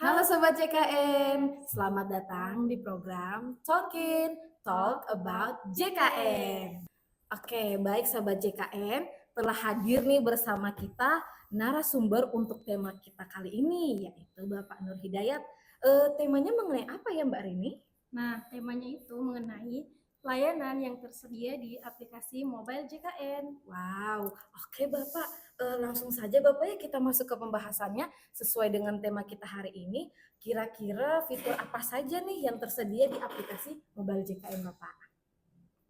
Halo Sobat JKN, selamat datang di program Talk About JKN. Oke, baik Sobat JKN, telah hadir nih bersama kita narasumber untuk tema kita kali ini, yaitu Bapak Nur Hidayat. Temanya mengenai apa ya Mbak Rini? Nah, temanya itu mengenai layanan yang tersedia di aplikasi mobile JKN. Wow, oke Bapak, langsung saja Bapak ya kita masuk ke pembahasannya sesuai dengan tema kita hari ini. Kira-kira fitur apa saja nih yang tersedia di aplikasi mobile JKN Bapak?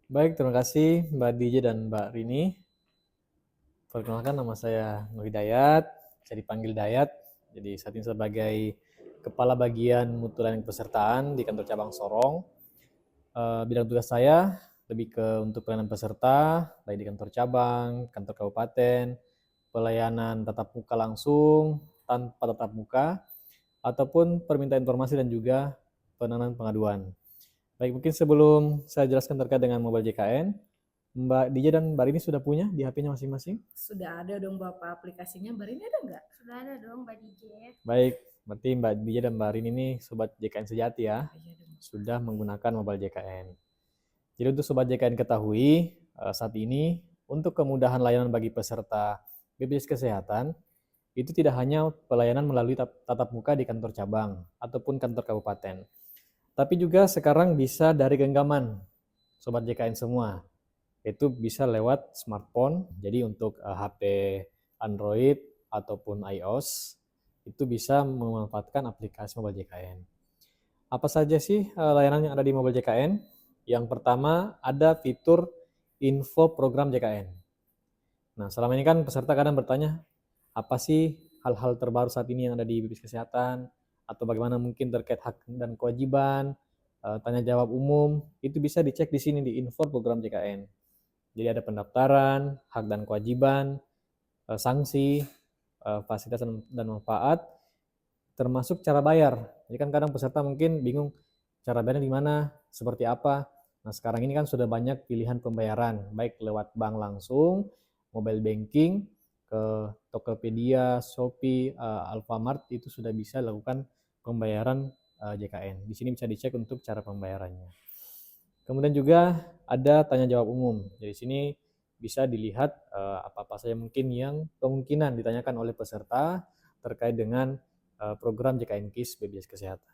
Baik, terima kasih Mbak DJ dan Mbak Rini. Perkenalkan, nama saya Nur Hidayat, saya dipanggil Dayat. Jadi saat ini sebagai Kepala Bagian Mutu Layanan Pesertaan di kantor cabang Sorong. Bidang tugas saya lebih ke untuk pelayanan peserta, baik di kantor cabang, kantor kabupaten, pelayanan tatap muka langsung, tanpa tatap muka, ataupun permintaan informasi dan juga penanganan pengaduan. Baik, mungkin sebelum saya jelaskan terkait dengan mobile JKN, Mbak DJ dan Mbak Rini sudah punya di HP-nya masing-masing? Sudah ada dong Bapak aplikasinya, Mbak Rini ada nggak? Sudah ada dong Mbak DJ. Baik, berarti Mbak DJ dan Mbak Rini ini Sobat JKN sejati ya, Iya dong. sudah menggunakan mobile JKN. Jadi untuk Sobat JKN ketahui, saat ini untuk kemudahan layanan bagi peserta BPJS Kesehatan, itu tidak hanya pelayanan melalui tatap muka di kantor cabang ataupun kantor kabupaten, tapi juga sekarang bisa dari genggaman Sobat JKN semua. Itu bisa lewat smartphone, jadi untuk HP Android ataupun iOS, itu bisa memanfaatkan aplikasi mobile JKN. Apa saja sih layanan yang ada di mobile JKN? Yang pertama ada fitur info program JKN. Nah, selama ini kan peserta kadang bertanya, apa sih hal-hal terbaru saat ini yang ada di BPJS Kesehatan, atau bagaimana mungkin terkait hak dan kewajiban, tanya jawab umum, itu bisa dicek di sini di info program JKN. Jadi ada pendaftaran, hak dan kewajiban, sanksi, fasilitas dan manfaat, termasuk cara bayar. Jadi kan kadang peserta mungkin bingung cara bayarnya di mana, seperti apa. Nah, sekarang ini kan sudah banyak pilihan pembayaran, baik lewat bank langsung, mobile banking, ke Tokopedia, Shopee, Alfamart, itu sudah bisa lakukan pembayaran JKN. Di sini bisa dicek untuk cara pembayarannya. Kemudian juga ada tanya jawab umum. Jadi sini bisa dilihat apa-apa saja mungkin yang kemungkinan ditanyakan oleh peserta terkait dengan program JKN KIS BPJS Kesehatan.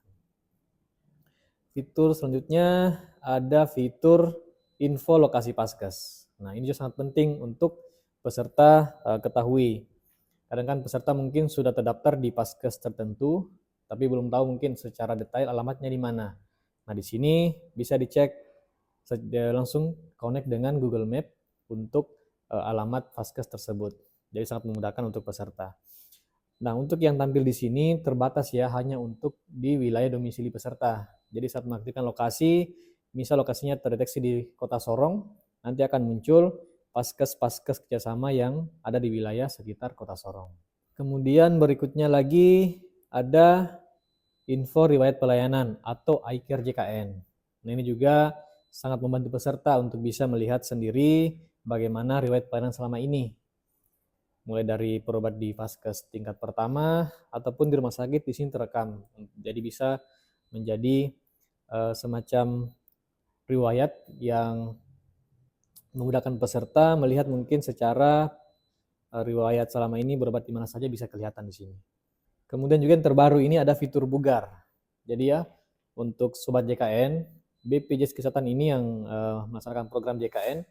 Fitur selanjutnya ada fitur info lokasi Paskes. Nah, ini juga sangat penting untuk peserta ketahui. Kadang kan peserta mungkin sudah terdaftar di Paskes tertentu, tapi belum tahu mungkin secara detail alamatnya di mana. Nah, di sini bisa dicek langsung connect dengan Google Map untuk alamat Paskes tersebut. Jadi sangat memudahkan untuk peserta. Nah, untuk yang tampil di sini terbatas ya, hanya untuk di wilayah domisili peserta. Jadi saat mengaktifkan lokasi, misal lokasinya terdeteksi di Kota Sorong, nanti akan muncul Paskes-Paskes kerjasama yang ada di wilayah sekitar Kota Sorong. Kemudian berikutnya lagi ada info riwayat pelayanan atau iCare JKN. Nah, ini juga sangat membantu peserta untuk bisa melihat sendiri bagaimana riwayat pelayanan selama ini. Mulai dari berobat di Vaskes tingkat pertama ataupun di rumah sakit, di sini terekam. Jadi bisa menjadi semacam riwayat yang memudahkan peserta melihat mungkin secara riwayat selama ini berobat di mana saja bisa kelihatan di sini. Kemudian juga yang terbaru ini ada fitur bugar. Jadi ya, untuk Sobat JKN, BPJS Kesehatan ini yang melaksanakan program JKN,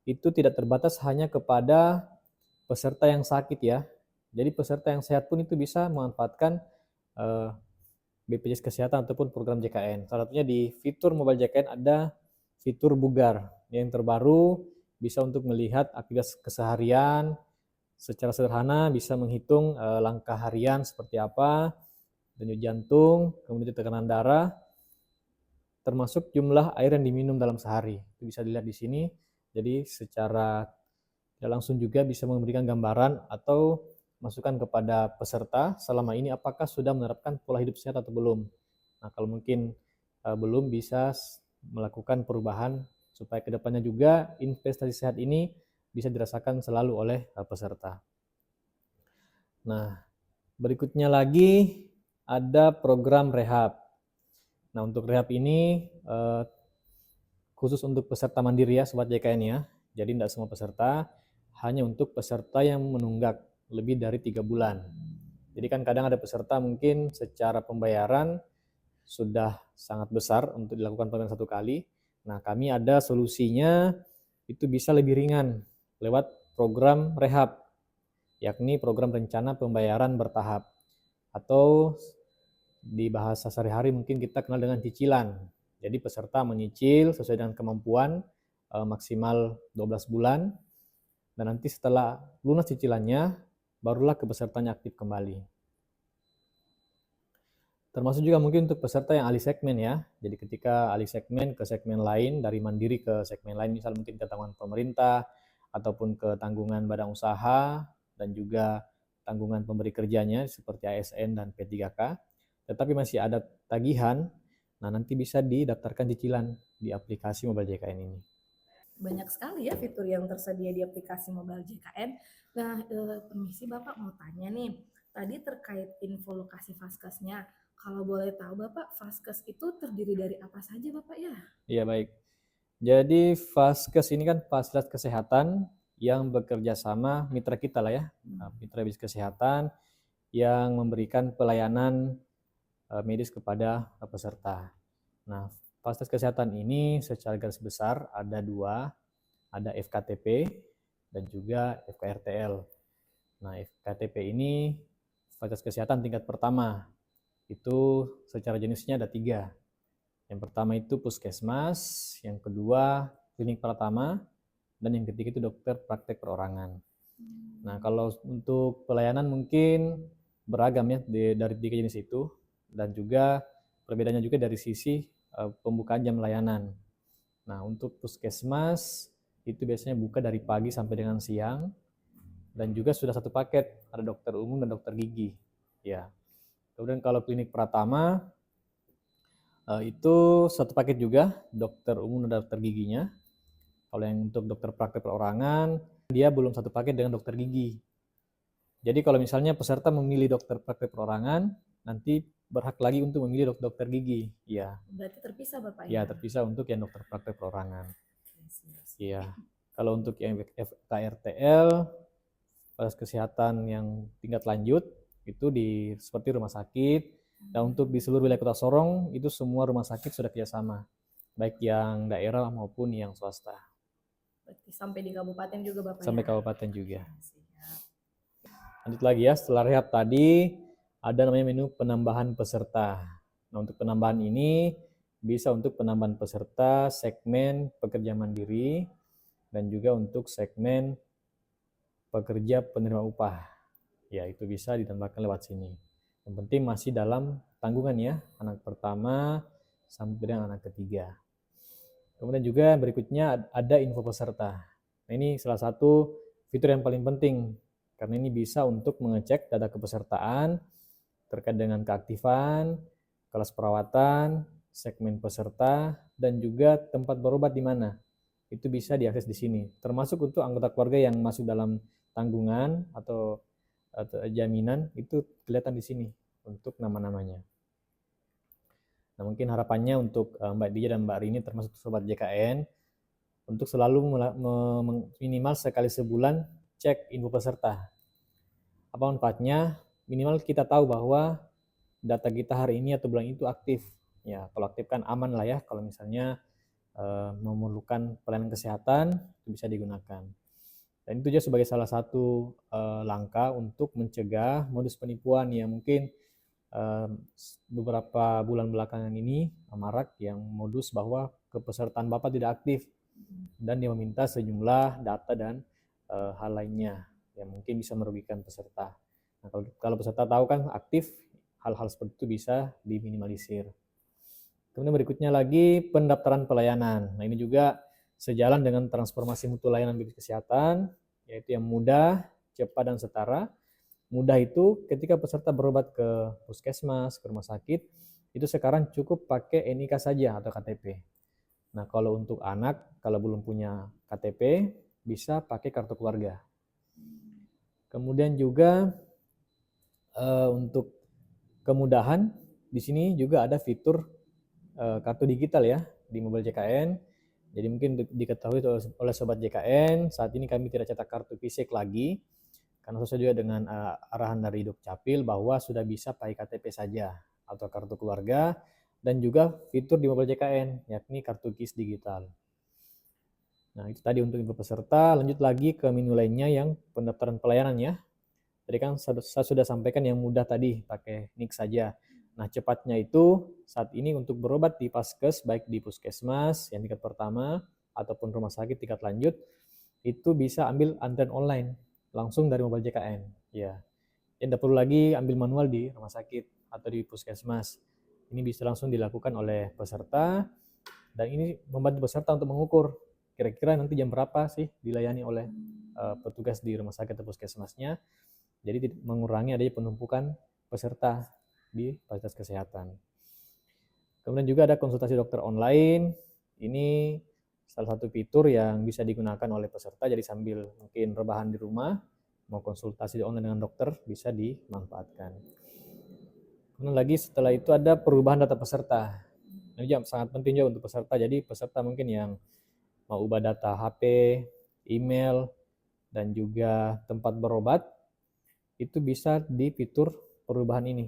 itu tidak terbatas hanya kepada peserta yang sakit ya. Jadi peserta yang sehat pun itu bisa memanfaatkan BPJS Kesehatan ataupun program JKN. Salah satunya di fitur mobile JKN ada fitur bugar. Yang terbaru bisa untuk melihat aktivitas keseharian, secara sederhana bisa menghitung langkah harian seperti apa, denyut jantung, kemudian tekanan darah, termasuk jumlah air yang diminum dalam sehari. Itu bisa dilihat di sini. Jadi secara tidak langsung juga bisa memberikan gambaran atau masukan kepada peserta selama ini apakah sudah menerapkan pola hidup sehat atau belum. Nah, kalau mungkin belum, bisa melakukan perubahan supaya kedepannya juga investasi sehat ini bisa dirasakan selalu oleh peserta. Nah, berikutnya lagi ada program rehab. Nah, untuk rehab ini khusus untuk peserta mandiri ya, Sobat JKN ya. Jadi tidak semua peserta, hanya untuk peserta yang menunggak lebih dari 3 bulan. Jadi kan kadang ada peserta mungkin secara pembayaran sudah sangat besar untuk dilakukan pembayaran 1 kali. Nah, kami ada solusinya, itu bisa lebih ringan lewat program rehab, yakni program rencana pembayaran bertahap. Atau di bahasa sehari-hari mungkin kita kenal dengan cicilan. Jadi peserta menyicil sesuai dengan kemampuan maksimal 12 bulan, dan nanti setelah lunas cicilannya, barulah kepesertanya aktif kembali. Termasuk juga mungkin untuk peserta yang alih segmen ya. Jadi ketika alih segmen ke segmen lain, dari mandiri ke segmen lain, misal mungkin ke tanggungan pemerintah, ataupun ke tanggungan badan usaha, dan juga tanggungan pemberi kerjanya seperti ASN dan P3K, tetapi masih ada tagihan, nah nanti bisa didaftarkan cicilan di aplikasi Mobile JKN ini. Banyak sekali ya fitur yang tersedia di aplikasi Mobile JKN. Nah, permisi Bapak mau tanya nih, tadi terkait info lokasi Vaskesnya. Kalau boleh tahu Bapak, Vaskes itu terdiri dari apa saja Bapak ya? Iya baik. Jadi Vaskes ini kan fasilitas kesehatan yang bekerja sama mitra kita lah ya, mitra bisnis kesehatan yang memberikan pelayanan medis kepada peserta. Nah, fasilitas kesehatan ini secara garis besar ada 2, ada FKTP dan juga FKRTL. Nah, FKTP ini fasilitas kesehatan tingkat pertama. Itu secara jenisnya ada 3. Yang pertama itu puskesmas, yang kedua klinik pratama, dan yang ketiga itu dokter praktek perorangan. Nah, kalau untuk pelayanan mungkin beragam ya dari 3 jenis itu, dan juga perbedaannya juga dari sisi pembukaan jam layanan. Nah, untuk puskesmas itu biasanya buka dari pagi sampai dengan siang, dan juga sudah satu paket, ada dokter umum dan dokter gigi. Ya. Kemudian kalau klinik pratama itu satu paket juga, dokter umum dan dokter giginya. Kalau yang untuk dokter praktek perorangan, dia belum satu paket dengan dokter gigi. Jadi kalau misalnya peserta memilih dokter praktek perorangan, nanti berhak lagi untuk memilih dokter gigi. Iya. Berarti terpisah Bapak Ya, ya? terpisah untuk yang dokter praktek perorangan. Oke, siap. Iya. Kalau untuk yang FKRTL, fasilitas kesehatan yang tingkat lanjut, itu seperti rumah sakit. Dan untuk di seluruh wilayah Kota Sorong, itu semua rumah sakit sudah kerjasama, baik yang daerah maupun yang swasta. Berarti sampai di kabupaten juga Bapak Sampai ya? kabupaten juga. Siap. Lanjut lagi ya, setelah rehab tadi, ada namanya menu penambahan peserta. Nah, untuk penambahan ini bisa untuk penambahan peserta segmen pekerja mandiri, dan juga untuk segmen pekerja penerima upah. Ya, itu bisa ditambahkan lewat sini. Yang penting masih dalam tanggungan ya, anak pertama sampai dengan anak ketiga. Kemudian juga berikutnya ada info peserta. Nah, ini salah satu fitur yang paling penting, karena ini bisa untuk mengecek data kepesertaan terkait dengan keaktifan, kelas perawatan, segmen peserta, dan juga tempat berobat di mana. Itu bisa diakses di sini. Termasuk untuk anggota keluarga yang masuk dalam tanggungan atau jaminan, itu kelihatan di sini untuk nama-namanya. Nah, mungkin harapannya untuk Mbak Dija dan Mbak Rini termasuk Sobat JKN untuk selalu minimal sekali sebulan cek info peserta. Apa manfaatnya? Minimal kita tahu bahwa data kita hari ini atau bulan itu aktif. Ya, kalau aktif kan aman lah ya, kalau misalnya memerlukan pelayanan kesehatan itu bisa digunakan. Dan itu juga sebagai salah satu langkah untuk mencegah modus penipuan yang mungkin beberapa bulan belakangan ini marak, yang modus bahwa kepesertaan Bapak tidak aktif dan dia meminta sejumlah data dan hal lainnya yang mungkin bisa merugikan peserta. Nah, kalau peserta tahu kan aktif, hal-hal seperti itu bisa diminimalisir. Kemudian berikutnya lagi pendaftaran pelayanan. Nah, ini juga sejalan dengan transformasi mutu layanan bidang kesehatan, yaitu yang mudah, cepat, dan setara. Mudah itu ketika peserta berobat ke puskesmas, ke rumah sakit, itu sekarang cukup pakai NIK saja atau KTP. Nah, kalau untuk anak, kalau belum punya KTP, bisa pakai kartu keluarga. Kemudian juga untuk kemudahan di sini juga ada fitur kartu digital ya di mobile JKN. Jadi mungkin diketahui oleh sobat JKN, saat ini kami tidak cetak kartu fisik lagi karena sesuai juga dengan arahan dari Dukcapil bahwa sudah bisa pakai KTP saja atau kartu keluarga, dan juga fitur di mobile JKN yakni kartu KIS digital. Nah, itu tadi untuk info peserta. Lanjut lagi ke menu lainnya yang pendaftaran pelayanan ya. Tadi kan saya sudah sampaikan yang mudah tadi, pakai NIK saja. Nah, cepatnya itu saat ini untuk berobat di Paskes, baik di puskesmas yang tingkat pertama ataupun rumah sakit tingkat lanjut, itu bisa ambil antrian online langsung dari mobile JKN. Ya, tidak perlu lagi ambil manual di rumah sakit atau di puskesmas. Ini bisa langsung dilakukan oleh peserta, dan ini membantu peserta untuk mengukur kira-kira nanti jam berapa sih dilayani oleh petugas di rumah sakit atau puskesmasnya. Jadi mengurangi adanya penumpukan peserta di fasilitas kesehatan. Kemudian juga ada konsultasi dokter online. Ini salah satu fitur yang bisa digunakan oleh peserta, jadi sambil mungkin rebahan di rumah, mau konsultasi online dengan dokter bisa dimanfaatkan. Kemudian lagi setelah itu ada perubahan data peserta. Ini juga sangat penting juga untuk peserta. Jadi peserta mungkin yang mau ubah data HP, email, dan juga tempat berobat, itu bisa di fitur perubahan ini.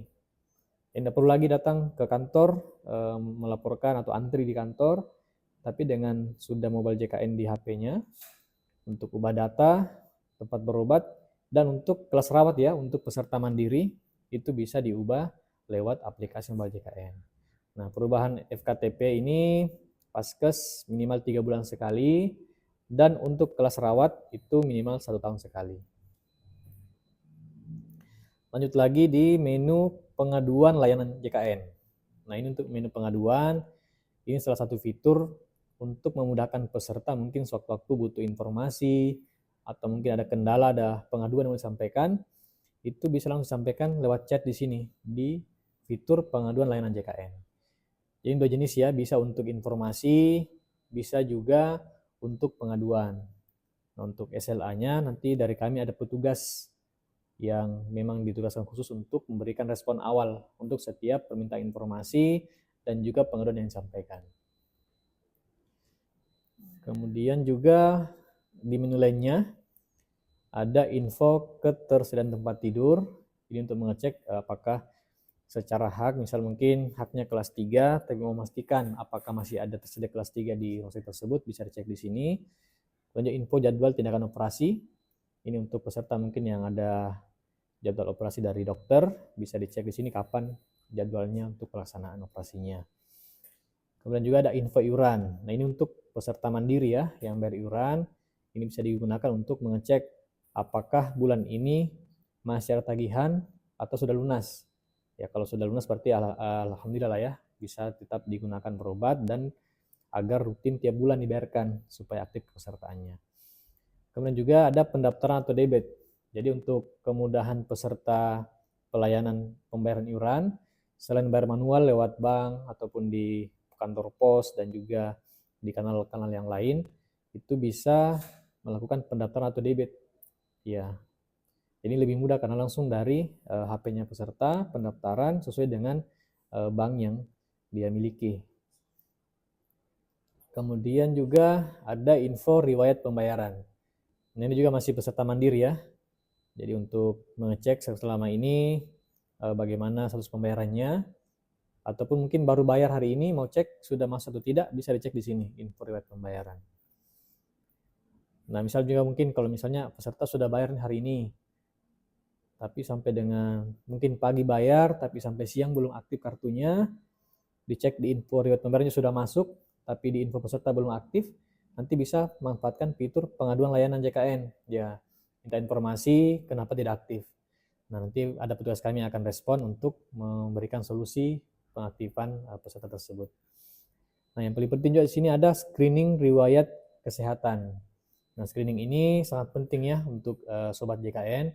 Tidak perlu lagi datang ke kantor, melaporkan atau antri di kantor, tapi dengan sudah mobile JKN di HP-nya, untuk ubah data, tempat berobat, dan untuk kelas rawat ya, untuk peserta mandiri, itu bisa diubah lewat aplikasi mobile JKN. Nah, perubahan FKTP ini Paskes minimal 3 bulan sekali, dan untuk kelas rawat itu minimal 1 tahun sekali. Lanjut lagi di menu pengaduan layanan JKN. Nah, ini untuk menu pengaduan, ini salah satu fitur untuk memudahkan peserta mungkin sewaktu-waktu butuh informasi, atau mungkin ada kendala, ada pengaduan yang mau disampaikan, itu bisa langsung disampaikan lewat chat di sini, di fitur pengaduan layanan JKN. Jadi dua jenis ya, bisa untuk informasi, bisa juga untuk pengaduan. Nah, untuk SLA-nya nanti dari kami ada petugas yang memang ditugaskan khusus untuk memberikan respon awal untuk setiap permintaan informasi dan juga pengaduan yang disampaikan. Kemudian juga di menu lainnya ada info ketersediaan tempat tidur. Ini untuk mengecek apakah secara hak, misal mungkin haknya kelas 3, tapi mau memastikan apakah masih ada tersedia kelas 3 di rumah sakit tersebut, bisa dicek di sini. Lanjut info jadwal tindakan operasi. Ini untuk peserta mungkin yang ada jadwal operasi dari dokter, bisa dicek di sini kapan jadwalnya untuk pelaksanaan operasinya. Kemudian juga ada info iuran. Nah, ini untuk peserta mandiri ya, yang bayar iuran. Ini bisa digunakan untuk mengecek apakah bulan ini masih ada tagihan atau sudah lunas. Ya, kalau sudah lunas berarti alhamdulillah lah ya, bisa tetap digunakan berobat dan agar rutin tiap bulan dibayarkan supaya aktif kepesertaannya. Kemudian juga ada pendaftaran atau debit. Jadi untuk kemudahan peserta pelayanan pembayaran iuran, selain bayar manual lewat bank ataupun di kantor pos dan juga di kanal-kanal yang lain, itu bisa melakukan pendaftaran atau debit. Ya, ini lebih mudah karena langsung dari HP-nya peserta, pendaftaran sesuai dengan bank yang dia miliki. Kemudian juga ada info riwayat pembayaran. Nah, ini juga masih peserta mandiri ya. Jadi untuk mengecek selama ini bagaimana status pembayarannya, ataupun mungkin baru bayar hari ini mau cek sudah masuk atau tidak, bisa dicek di sini info riwayat pembayaran. Nah, misal juga mungkin kalau misalnya peserta sudah bayar hari ini, tapi sampai dengan mungkin pagi bayar, tapi sampai siang belum aktif kartunya, dicek di info riwayat pembayarannya sudah masuk, tapi di info peserta belum aktif, nanti bisa memanfaatkan fitur pengaduan layanan JKN. Ya, minta informasi kenapa tidak aktif. Nah, nanti ada petugas kami yang akan respon untuk memberikan solusi pengaktifan peserta tersebut. Nah, yang paling penting juga di sini ada screening riwayat kesehatan. Nah, screening ini sangat penting ya untuk sobat JKN.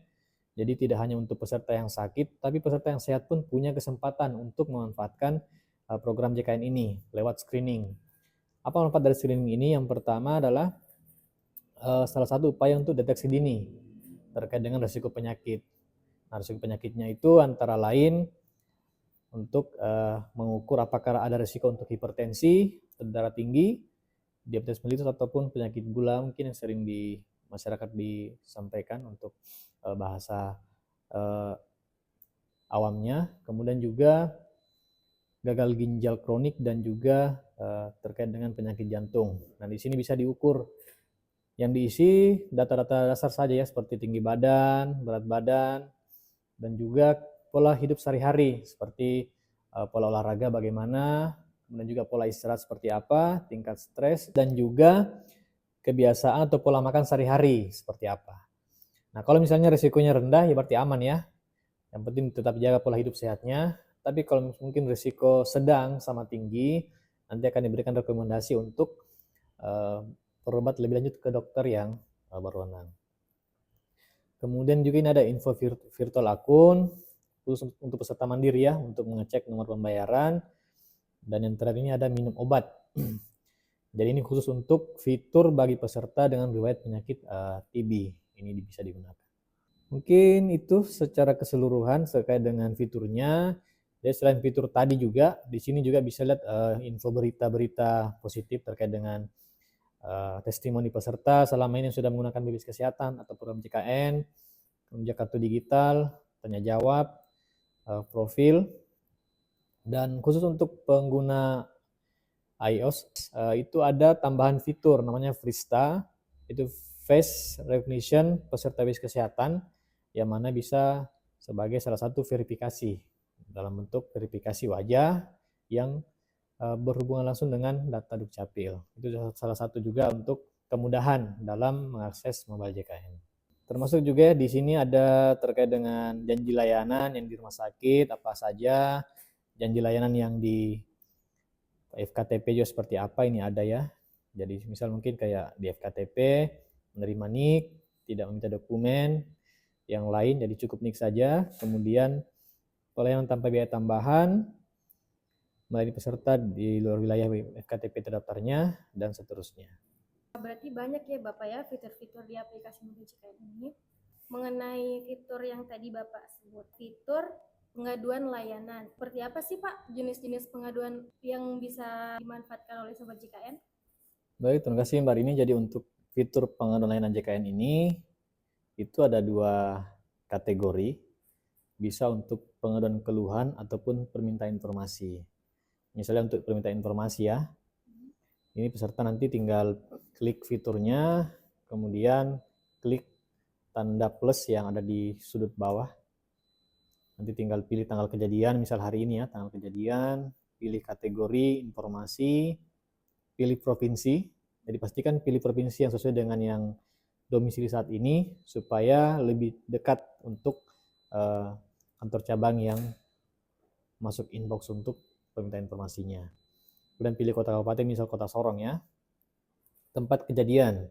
Jadi tidak hanya untuk peserta yang sakit, tapi peserta yang sehat pun punya kesempatan untuk memanfaatkan program JKN ini lewat screening. Apa manfaat dari screening ini? Yang pertama adalah salah satu upaya untuk deteksi dini terkait dengan risiko penyakit. Nah, risiko penyakitnya itu antara lain untuk mengukur apakah ada risiko untuk hipertensi, darah tinggi, diabetes mellitus ataupun penyakit gula mungkin yang sering di masyarakat disampaikan untuk bahasa awamnya. Kemudian juga gagal ginjal kronik dan juga terkait dengan penyakit jantung. Nah, di sini bisa diukur. Yang diisi data-data dasar saja ya, seperti tinggi badan, berat badan, dan juga pola hidup sehari-hari, seperti pola olahraga bagaimana, kemudian juga pola istirahat seperti apa, tingkat stres, dan juga kebiasaan atau pola makan sehari-hari seperti apa. Nah, kalau misalnya risikonya rendah, ya berarti aman ya. Yang penting tetap jaga pola hidup sehatnya. Tapi kalau mungkin risiko sedang sama tinggi, nanti akan diberikan rekomendasi untuk berobat lebih lanjut ke dokter yang berwenang. Kemudian juga ini ada info virtual akun, khusus untuk peserta mandiri ya, untuk mengecek nomor pembayaran. Dan yang terakhir ini ada minum obat. Jadi ini khusus untuk fitur bagi peserta dengan riwayat penyakit TB. Ini bisa digunakan. Mungkin itu secara keseluruhan terkait dengan fiturnya. Jadi selain fitur tadi juga, di sini juga bisa lihat info berita-berita positif terkait dengan testimoni peserta selama ini yang sudah menggunakan BPJS Kesehatan atau program JKN, kemudian kartu digital, tanya jawab, profil, dan khusus untuk pengguna iOS itu ada tambahan fitur namanya Frista, itu face recognition peserta BPJS Kesehatan, yang mana bisa sebagai salah satu verifikasi dalam bentuk verifikasi wajah yang berhubungan langsung dengan data Dukcapil. Itu salah satu juga untuk kemudahan dalam mengakses mobile JKN. Termasuk juga di sini ada terkait dengan janji layanan yang di rumah sakit, apa saja, janji layanan yang di FKTP juga seperti apa, ini ada ya. Jadi misal mungkin kayak di FKTP, menerima NIK, tidak meminta dokumen, yang lain jadi cukup NIK saja, kemudian pelayanan tanpa biaya tambahan, melayani peserta di luar wilayah FKTP terdaftarnya, dan seterusnya. Berarti banyak ya Bapak ya fitur-fitur di aplikasi Mobile JKN ini. Mengenai fitur yang tadi Bapak sebut, fitur pengaduan layanan. Seperti apa sih Pak jenis-jenis pengaduan yang bisa dimanfaatkan oleh Sobat JKN? Baik, terima kasih Mbak Rini. Jadi untuk fitur pengaduan layanan JKN ini, itu ada 2 kategori. Bisa untuk pengaduan keluhan ataupun permintaan informasi. Misalnya untuk permintaan informasi ya, ini peserta nanti tinggal klik fiturnya, kemudian klik tanda plus yang ada di sudut bawah. Nanti tinggal pilih tanggal kejadian, misal hari ini ya, tanggal kejadian, pilih kategori informasi, pilih provinsi. Jadi pastikan pilih provinsi yang sesuai dengan yang domisili saat ini, supaya lebih dekat untuk kantor cabang yang masuk inbox untuk permintaan informasinya. Kemudian pilih kota kabupaten, misal kota Sorong ya. Tempat kejadian,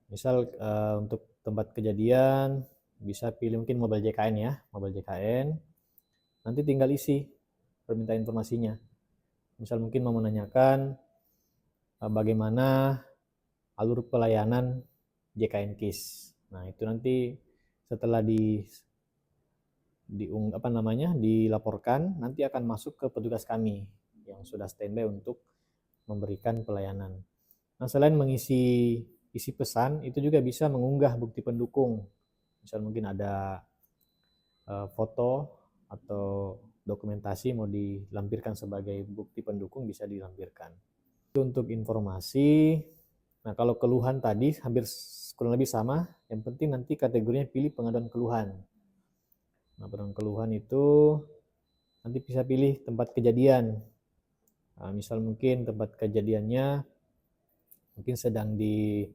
misal untuk tempat kejadian bisa pilih mungkin mobile JKN ya, mobile JKN. Nanti tinggal isi permintaan informasinya. Misal mungkin mau menanyakan bagaimana alur pelayanan JKN KIS. Nah, itu nanti setelah dilaporkan, nanti akan masuk ke petugas kami yang sudah standby untuk memberikan pelayanan. Nah, selain mengisi pesan, itu juga bisa mengunggah bukti pendukung. Misal mungkin ada foto atau dokumentasi mau dilampirkan sebagai bukti pendukung, bisa dilampirkan. Untuk informasi, nah kalau keluhan tadi hampir kurang lebih sama, yang penting nanti kategorinya pilih pengaduan keluhan. Nah, pengaduan keluhan itu nanti bisa pilih tempat kejadian. Nah, misal mungkin tempat kejadiannya mungkin sedang di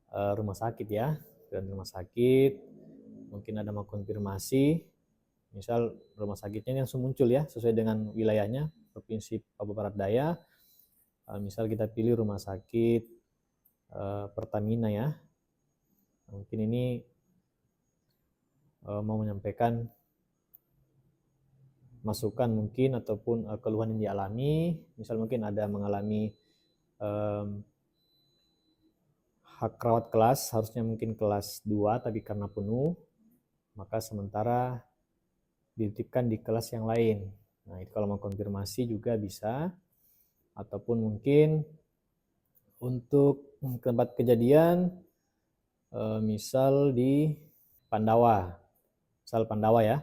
rumah sakit ya, dan rumah sakit mungkin ada mau konfirmasi, misal rumah sakitnya langsung muncul ya sesuai dengan wilayahnya, Provinsi Papua Barat Daya. Misal kita pilih rumah sakit Pertamina ya, mungkin ini mau menyampaikan masukan mungkin ataupun keluhan yang dialami, misal mungkin ada mengalami hak rawat kelas, harusnya mungkin kelas 2 tapi karena penuh, maka sementara dititipkan di kelas yang lain. Nah, itu kalau mau konfirmasi juga bisa, ataupun mungkin untuk tempat kejadian, misal di Pandawa, ya.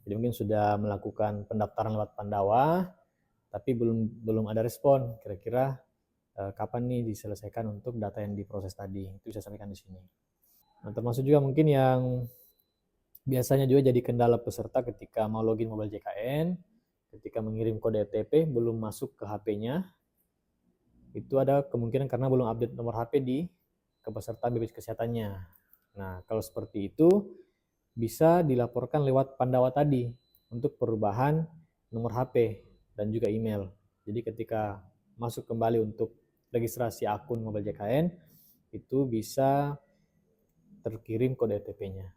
Jadi mungkin sudah melakukan pendaftaran lewat Pandawa, tapi belum ada respon. Kira-kira kapan nih diselesaikan untuk data yang diproses tadi? Itu bisa sampaikan di sini. Nah, termasuk juga mungkin yang biasanya juga jadi kendala peserta ketika mau login mobile JKN, ketika mengirim kode OTP belum masuk ke HP-nya, itu ada kemungkinan karena belum update nomor HP di kepesertaan BPJS Kesehatannya. Nah, kalau seperti itu bisa dilaporkan lewat Pandawa tadi untuk perubahan nomor HP dan juga email. Jadi ketika masuk kembali untuk registrasi akun mobile JKN, itu bisa terkirim kode OTP-nya.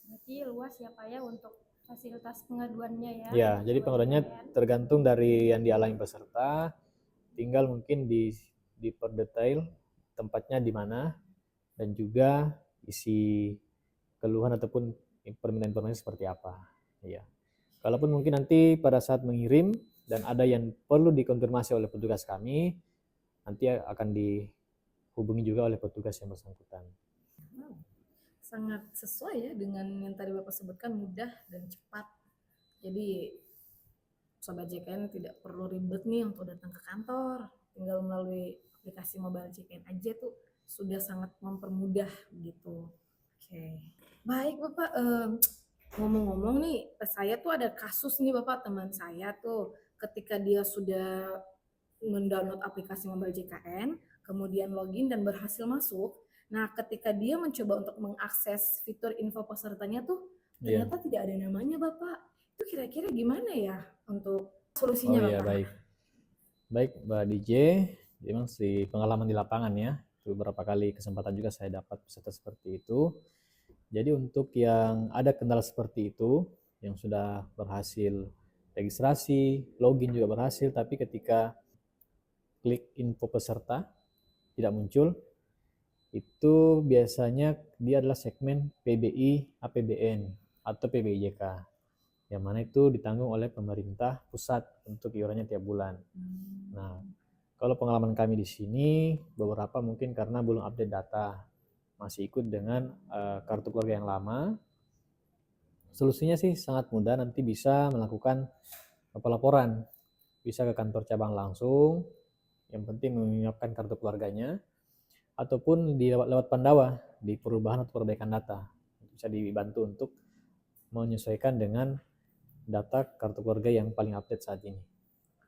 Berarti luas ya Pak ya untuk fasilitas pengaduannya ya. Ya, jadi pengaduannya tergantung dari yang dialami peserta, tinggal mungkin diperdetail tempatnya di mana dan juga isi keluhan ataupun permintaan informasi seperti apa. Iya. Kalaupun mungkin nanti pada saat mengirim dan ada yang perlu dikonfirmasi oleh petugas kami, nanti akan dihubungi juga oleh petugas yang bersangkutan. Sangat sesuai ya dengan yang tadi Bapak sebutkan, mudah dan cepat. Jadi Sobat JKN tidak perlu ribet nih untuk datang ke kantor, tinggal melalui aplikasi mobile JKN aja tuh sudah sangat mempermudah gitu. Oke, baik Bapak. Ngomong-ngomong nih, saya tuh ada kasus nih Bapak, teman saya tuh ketika dia sudah mendownload aplikasi mobile JKN, kemudian login dan berhasil masuk. Nah, ketika dia mencoba untuk mengakses fitur info pesertanya tuh ternyata tidak ada namanya Bapak. Itu kira-kira gimana ya untuk solusinya Oh iya, Bapak? baik Mbak DJ, memang si pengalaman di lapangan ya, itu beberapa kali kesempatan juga saya dapat peserta seperti itu. Jadi untuk yang ada kendala seperti itu, yang sudah berhasil registrasi, login juga berhasil, tapi ketika klik info peserta tidak muncul, itu biasanya dia adalah segmen PBI APBN atau PBIJK, yang mana itu ditanggung oleh pemerintah pusat untuk iurannya tiap bulan. Nah, kalau pengalaman kami di sini, beberapa mungkin karena belum update data, masih ikut dengan kartu keluarga yang lama. Solusinya sih sangat mudah, nanti bisa melakukan pelaporan, bisa ke kantor cabang langsung, yang penting menyiapkan kartu keluarganya, ataupun lewat Pandawa di perubahan atau perbaikan data, bisa dibantu untuk menyesuaikan dengan data kartu keluarga yang paling update saat ini.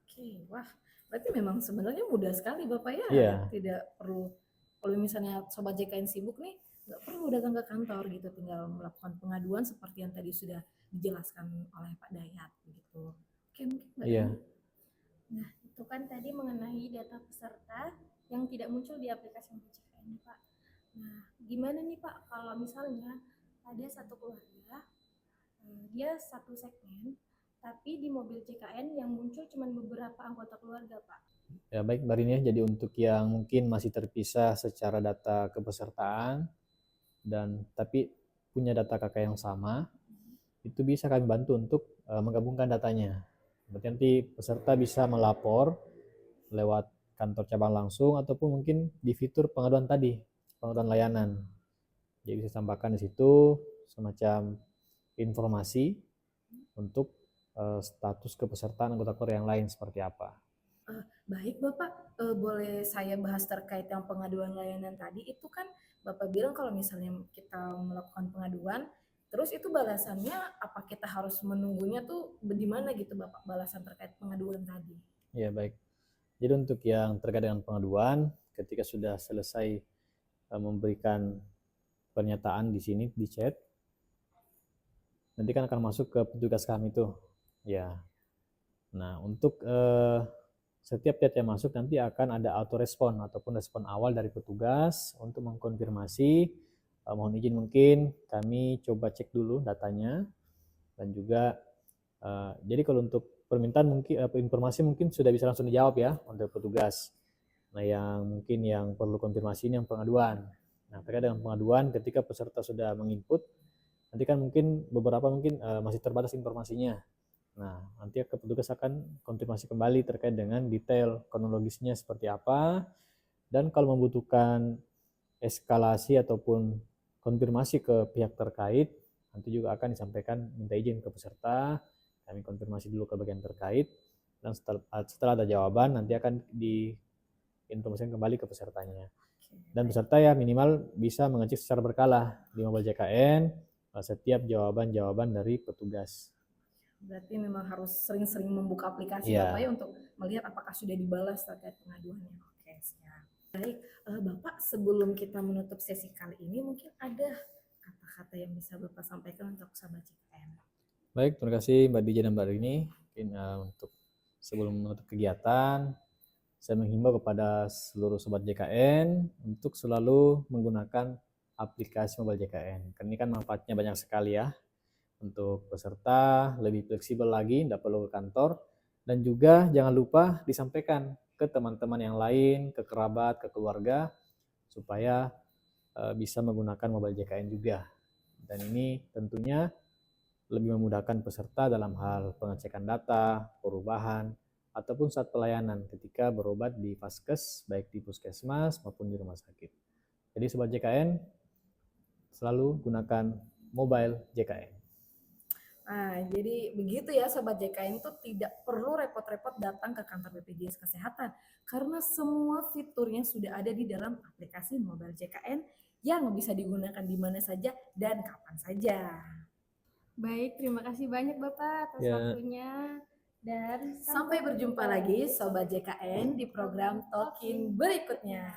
Oke, wah, berarti memang sebenarnya mudah sekali Bapak ya. Iya. Tidak perlu, kalau misalnya Sobat JKN sibuk nih, nggak perlu datang ke kantor gitu, tinggal melakukan pengaduan seperti yang tadi sudah dijelaskan oleh Pak Dayat gitu. Oke, mungkin Mbak Iya. Dani. Nah, itu kan tadi mengenai data peserta yang tidak muncul di aplikasi JKN, Pak. Nah, gimana nih Pak kalau misalnya ada satu keluarga, dia satu segmen, tapi di mobil JKN yang muncul cuma beberapa anggota keluarga, Pak? Ya baik Mbak Rini, jadi untuk yang mungkin masih terpisah secara data kepesertaan dan tapi punya data kakak yang sama, itu bisa kami bantu untuk menggabungkan datanya. Berarti nanti peserta bisa melapor lewat kantor cabang langsung ataupun mungkin di fitur pengaduan tadi, pengaduan layanan. Jadi bisa tambahkan di situ semacam informasi untuk status kepesertaan anggota keluarga yang lain seperti apa. Baik Bapak, boleh saya bahas terkait yang pengaduan layanan tadi. Itu kan Bapak bilang kalau misalnya kita melakukan pengaduan, terus itu balasannya apa kita harus menunggunya tuh di mana gitu Bapak, balasan terkait pengaduan tadi? Ya baik. Jadi untuk yang terkait dengan pengaduan, ketika sudah selesai memberikan pernyataan di sini di chat, nanti kan akan masuk ke petugas kami tuh. Ya. Nah, untuk setiap chat yang masuk nanti akan ada auto respon ataupun respon awal dari petugas untuk mengkonfirmasi. Mohon izin mungkin kami coba cek dulu datanya dan juga jadi kalau untuk permintaan mungkin informasi mungkin sudah bisa langsung dijawab ya untuk petugas. Nah, yang mungkin yang perlu konfirmasi ini yang pengaduan. Nah, terkait dengan pengaduan ketika peserta sudah menginput nanti kan mungkin beberapa masih terbatas informasinya. Nah, nanti petugas akan konfirmasi kembali terkait dengan detail kronologisnya seperti apa, dan kalau membutuhkan eskalasi ataupun konfirmasi ke pihak terkait, nanti juga akan disampaikan minta izin ke peserta, kami konfirmasi dulu ke bagian terkait, dan setelah ada jawaban nanti akan diinformasikan kembali ke pesertanya. Dan peserta ya minimal bisa mengecek secara berkala di mobile JKN setiap jawaban-jawaban dari petugas. Berarti memang harus sering-sering membuka aplikasi Iya. Bapak ya untuk melihat apakah sudah dibalas terkait pengaduannya. Oke, siap. Baik, Bapak sebelum kita menutup sesi kali ini mungkin ada kata-kata yang bisa Bapak sampaikan untuk sahabat JKN. Baik, terima kasih Mbak Dija dan Mbak Rini. Mungkin untuk sebelum menutup kegiatan, saya menghimbau kepada seluruh sobat JKN untuk selalu menggunakan aplikasi mobile JKN. Karena ini kan manfaatnya banyak sekali ya. Untuk peserta lebih fleksibel lagi, tidak perlu ke kantor. Dan juga jangan lupa disampaikan ke teman-teman yang lain, ke kerabat, ke keluarga, supaya bisa menggunakan mobile JKN juga. Dan ini tentunya lebih memudahkan peserta dalam hal pengecekan data, perubahan, ataupun saat pelayanan ketika berobat di Vaskes, baik di puskesmas maupun di rumah sakit. Jadi Sobat JKN, selalu gunakan mobile JKN. Nah, jadi begitu ya Sobat JKN itu tidak perlu repot-repot datang ke kantor BPJS Kesehatan karena semua fiturnya sudah ada di dalam aplikasi mobile JKN yang bisa digunakan di mana saja dan kapan saja. Baik, terima kasih banyak Bapak atas waktunya. Dan Sampai berjumpa lagi Sobat JKN di program Talkin berikutnya.